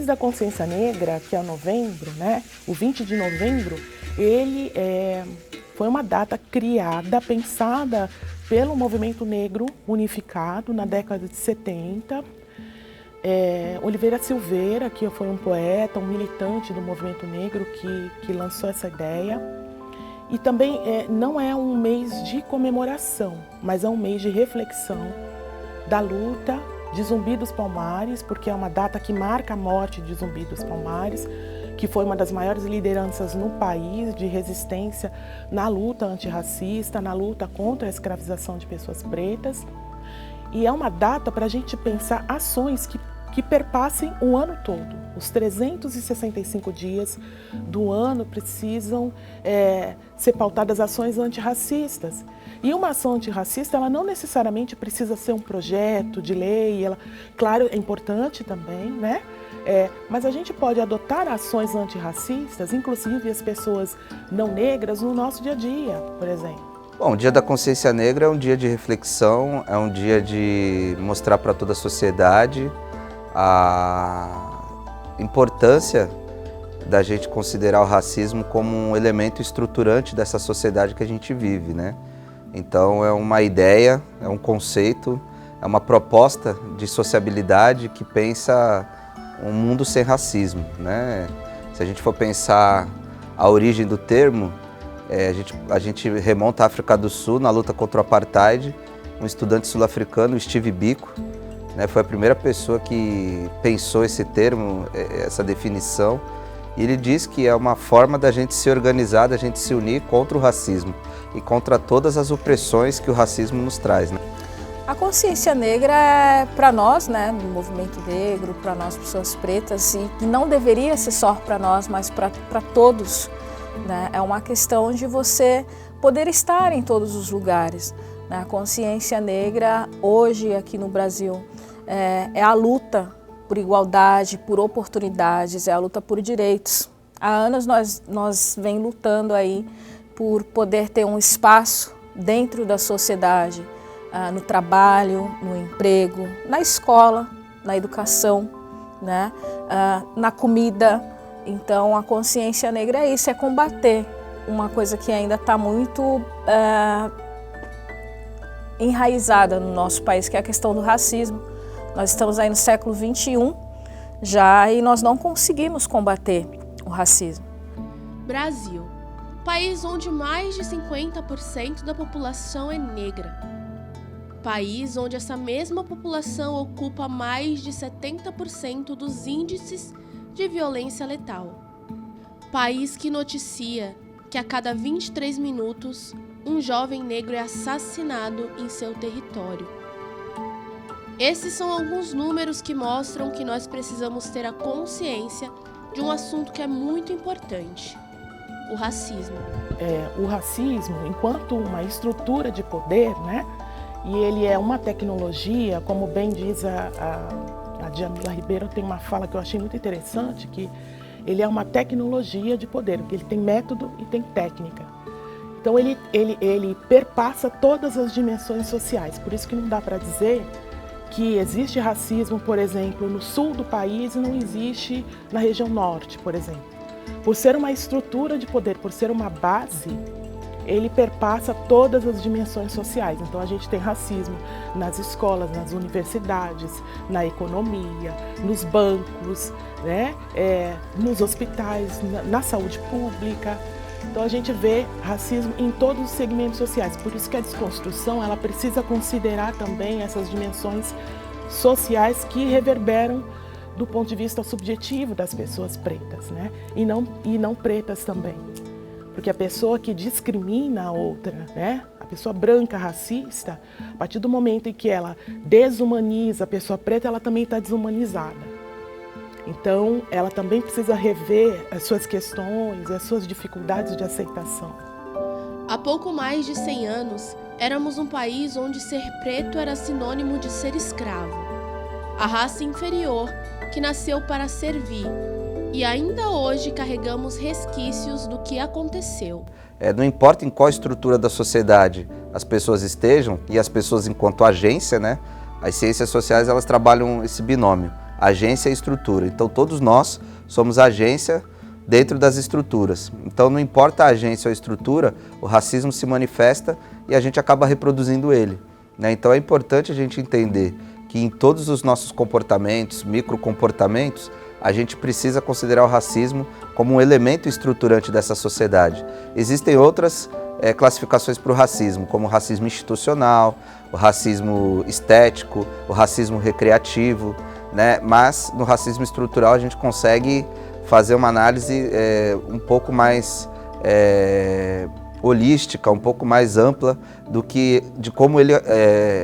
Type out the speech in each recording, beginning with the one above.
da consciência negra, que é novembro, né? O 20 de novembro, ele foi uma data criada, pensada pelo movimento negro unificado na década de 70. Oliveira Silveira, que foi um poeta, um militante do movimento negro que lançou essa ideia. E também não é um mês de comemoração, mas é um mês de reflexão da luta de Zumbi dos Palmares, porque é uma data que marca a morte de Zumbi dos Palmares, que foi uma das maiores lideranças no país de resistência na luta antirracista, na luta contra a escravização de pessoas pretas. E é uma data para a gente pensar ações que perpassem o ano todo. Os 365 dias do ano precisam ser pautadas ações antirracistas. E uma ação antirracista, ela não necessariamente precisa ser um projeto de lei, claro, é importante também, né? Mas a gente pode adotar ações antirracistas, inclusive as pessoas não negras, no nosso dia a dia, por exemplo. Bom, o Dia da Consciência Negra é um dia de reflexão, é um dia de mostrar para toda a sociedade a importância da gente considerar o racismo como um elemento estruturante dessa sociedade que a gente vive, né? Então é uma ideia, é um conceito, é uma proposta de sociabilidade que pensa um mundo sem racismo, né? Se a gente for pensar a origem do termo, a gente remonta à África do Sul, na luta contra o Apartheid. Um estudante sul-africano, Steve Biko, né, foi a primeira pessoa que pensou esse termo, essa definição. E ele diz que é uma forma da gente se organizar, da gente se unir contra o racismo e contra todas as opressões que o racismo nos traz, né? A consciência negra é para nós, né, do movimento negro, para nós pessoas pretas, e que não deveria ser só para nós, mas para todos, né? É uma questão de você poder estar em todos os lugares, né? A consciência negra hoje aqui no Brasil é a luta por igualdade, por oportunidades, é a luta por direitos. Há anos nós vem lutando aí por poder ter um espaço dentro da sociedade, no trabalho, no emprego, na escola, na educação, né? Na comida. Então a consciência negra é isso, é combater uma coisa que ainda está muito enraizada no nosso país, que é a questão do racismo. Nós estamos aí no século XXI já e nós não conseguimos combater o racismo. Brasil, país onde mais de 50% da população é negra. País onde essa mesma população ocupa mais de 70% dos índices de violência letal. País que noticia que a cada 23 minutos um jovem negro é assassinado em seu território. Esses são alguns números que mostram que nós precisamos ter a consciência de um assunto que é muito importante: o racismo. O racismo, enquanto uma estrutura de poder, né? E ele é uma tecnologia, como bem diz a Djamila Ribeiro, tem uma fala que eu achei muito interessante, que ele é uma tecnologia de poder, porque ele tem método e tem técnica. Então ele perpassa todas as dimensões sociais, por isso que não dá para dizer que existe racismo, por exemplo, no sul do país e não existe na região norte, por exemplo. Por ser uma estrutura de poder, por ser uma base, ele perpassa todas as dimensões sociais. Então a gente tem racismo nas escolas, nas universidades, na economia, nos bancos, né? Nos hospitais, na saúde pública. Então a gente vê racismo em todos os segmentos sociais. Por isso que a desconstrução ela precisa considerar também essas dimensões sociais que reverberam do ponto de vista subjetivo das pessoas pretas, né? E não pretas também. Porque a pessoa que discrimina a outra, né? A pessoa branca racista, a partir do momento em que ela desumaniza a pessoa preta, ela também está desumanizada. Então, ela também precisa rever as suas questões, as suas dificuldades de aceitação. Há pouco mais de 100 anos, éramos um país onde ser preto era sinônimo de ser escravo. A raça inferior que nasceu para servir. E ainda hoje carregamos resquícios do que aconteceu. Não importa em qual estrutura da sociedade as pessoas estejam, e as pessoas enquanto agência, né? As ciências sociais elas trabalham esse binômio. agência e estrutura. Então todos nós somos agência dentro das estruturas. Então não importa a agência ou a estrutura, o racismo se manifesta e a gente acaba reproduzindo ele, né? Então é importante a gente entender que em todos os nossos comportamentos, microcomportamentos, a gente precisa considerar o racismo como um elemento estruturante dessa sociedade. Existem outras classificações para o racismo, como o racismo institucional, o racismo estético, o racismo recreativo, né? Mas no racismo estrutural a gente consegue fazer uma análise um pouco mais holística, um pouco mais ampla de como ele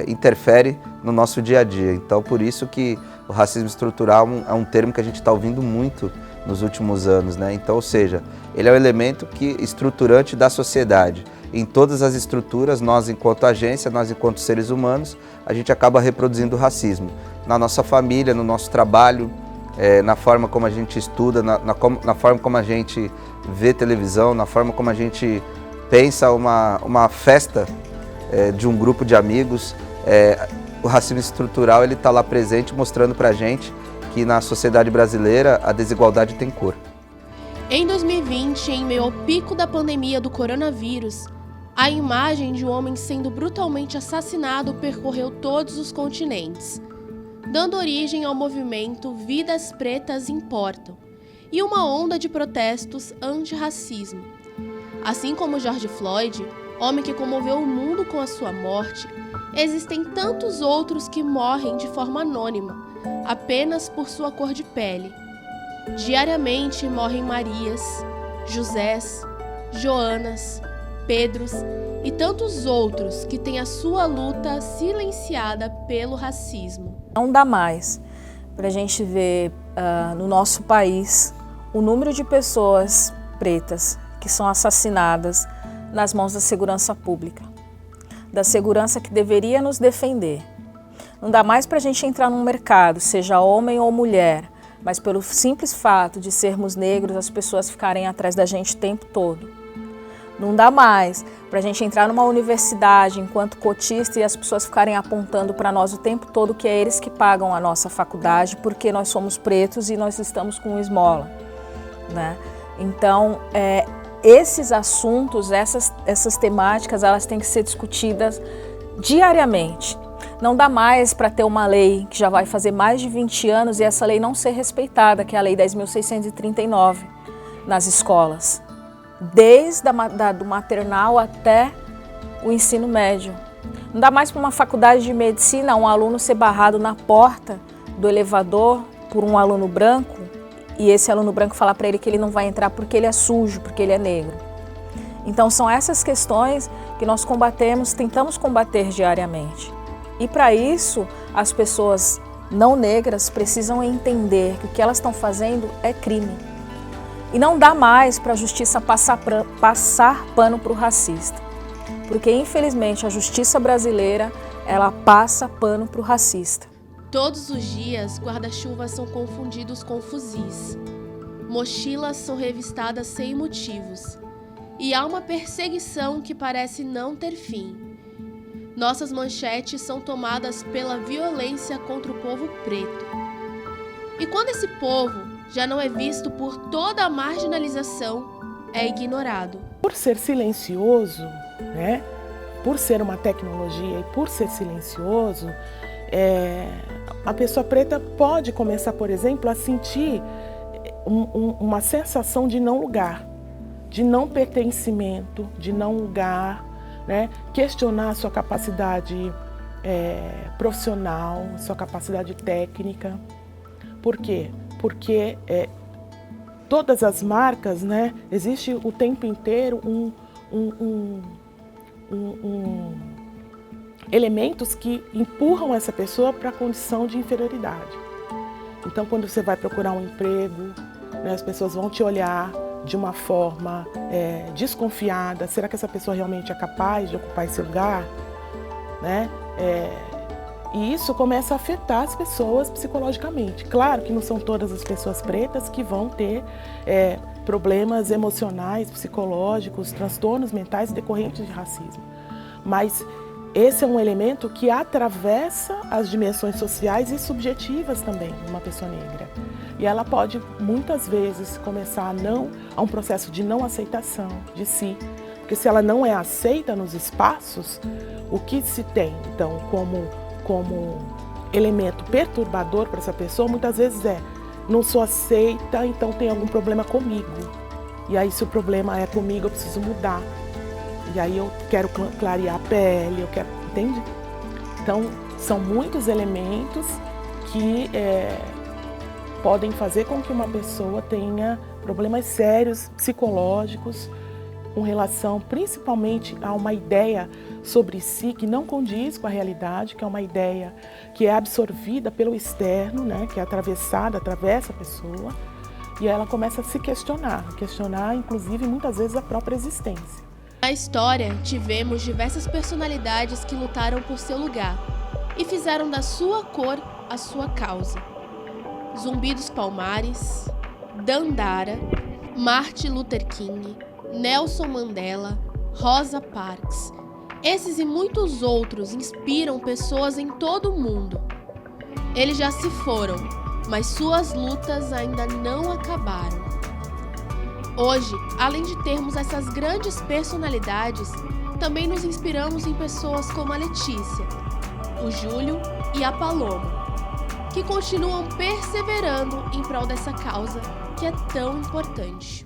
interfere no nosso dia a dia. Então, por isso que o racismo estrutural é um termo que a gente está ouvindo muito nos últimos anos, né? Então, ou seja, ele é um elemento estruturante da sociedade. Em todas as estruturas, nós enquanto agência, nós enquanto seres humanos, a gente acaba reproduzindo o racismo. Na nossa família, no nosso trabalho, na forma como a gente estuda, na forma como a gente vê televisão, na forma como a gente pensa uma festa de um grupo de amigos. O racismo estrutural está lá presente, mostrando para a gente que na sociedade brasileira a desigualdade tem cor. Em 2020, em meio ao pico da pandemia do coronavírus, a imagem de um homem sendo brutalmente assassinado percorreu todos os continentes, dando origem ao movimento Vidas Pretas Importam e uma onda de protestos anti-racismo. Assim como George Floyd, homem que comoveu o mundo com a sua morte, existem tantos outros que morrem de forma anônima, apenas por sua cor de pele. Diariamente morrem Marias, Josés, Joanas, Pedros e tantos outros que têm a sua luta silenciada pelo racismo. Não dá mais para a gente ver no nosso país o número de pessoas pretas que são assassinadas nas mãos da segurança pública, da segurança que deveria nos defender. Não dá mais para a gente entrar num mercado, seja homem ou mulher, mas pelo simples fato de sermos negros, as pessoas ficarem atrás da gente o tempo todo. Não dá mais para a gente entrar numa universidade enquanto cotista e as pessoas ficarem apontando para nós o tempo todo que é eles que pagam a nossa faculdade porque nós somos pretos e nós estamos com esmola, né? Então, esses assuntos, essas temáticas, elas têm que ser discutidas diariamente. Não dá mais para ter uma lei que já vai fazer mais de 20 anos e essa lei não ser respeitada, que é a Lei 10.639, nas escolas. Desde do maternal até o ensino médio. Não dá mais para uma faculdade de medicina um aluno ser barrado na porta do elevador por um aluno branco e esse aluno branco falar para ele que ele não vai entrar porque ele é sujo, porque ele é negro. Então são essas questões que nós tentamos combater diariamente. E para isso as pessoas não negras precisam entender que o que elas estão fazendo é crime. E não dá mais para a justiça passar pano para o racista. Porque, infelizmente, a justiça brasileira, ela passa pano para o racista. Todos os dias, guarda-chuvas são confundidos com fuzis. Mochilas são revistadas sem motivos. E há uma perseguição que parece não ter fim. Nossas manchetes são tomadas pela violência contra o povo preto. E quando esse povo já não é visto por toda a marginalização, é ignorado. Por ser silencioso, né? Por ser uma tecnologia e por ser silencioso, a pessoa preta pode começar, por exemplo, a sentir uma sensação de não lugar, de não pertencimento, de não lugar, né? Questionar a sua capacidade profissional, sua capacidade técnica. Por quê? Porque todas as marcas, né, existe o tempo inteiro elementos que empurram essa pessoa para a condição de inferioridade. Então, quando você vai procurar um emprego, né, as pessoas vão te olhar de uma forma desconfiada. Será que essa pessoa realmente é capaz de ocupar esse lugar? Né? E isso começa a afetar as pessoas psicologicamente. Claro que não são todas as pessoas pretas que vão ter problemas emocionais, psicológicos, transtornos mentais decorrentes de racismo. Mas esse é um elemento que atravessa as dimensões sociais e subjetivas também de uma pessoa negra. E ela pode, muitas vezes, começar a um processo de não aceitação de si. Porque se ela não é aceita nos espaços, o que se tem, então, como elemento perturbador para essa pessoa, muitas vezes não sou aceita, então tem algum problema comigo. E aí, se o problema é comigo, eu preciso mudar. E aí eu quero clarear a pele, entende? Então, são muitos elementos que podem fazer com que uma pessoa tenha problemas sérios, psicológicos, com relação principalmente a uma ideia sobre si que não condiz com a realidade, que é uma ideia que é absorvida pelo externo, né, que é atravessa a pessoa, e ela começa a se questionar inclusive muitas vezes a própria existência. Na história, tivemos diversas personalidades que lutaram por seu lugar e fizeram da sua cor a sua causa. Zumbi dos Palmares, Dandara, Martin Luther King, Nelson Mandela, Rosa Parks. Esses e muitos outros inspiram pessoas em todo o mundo. Eles já se foram, mas suas lutas ainda não acabaram. Hoje, além de termos essas grandes personalidades, também nos inspiramos em pessoas como a Letícia, o Júlio e a Paloma, que continuam perseverando em prol dessa causa que é tão importante.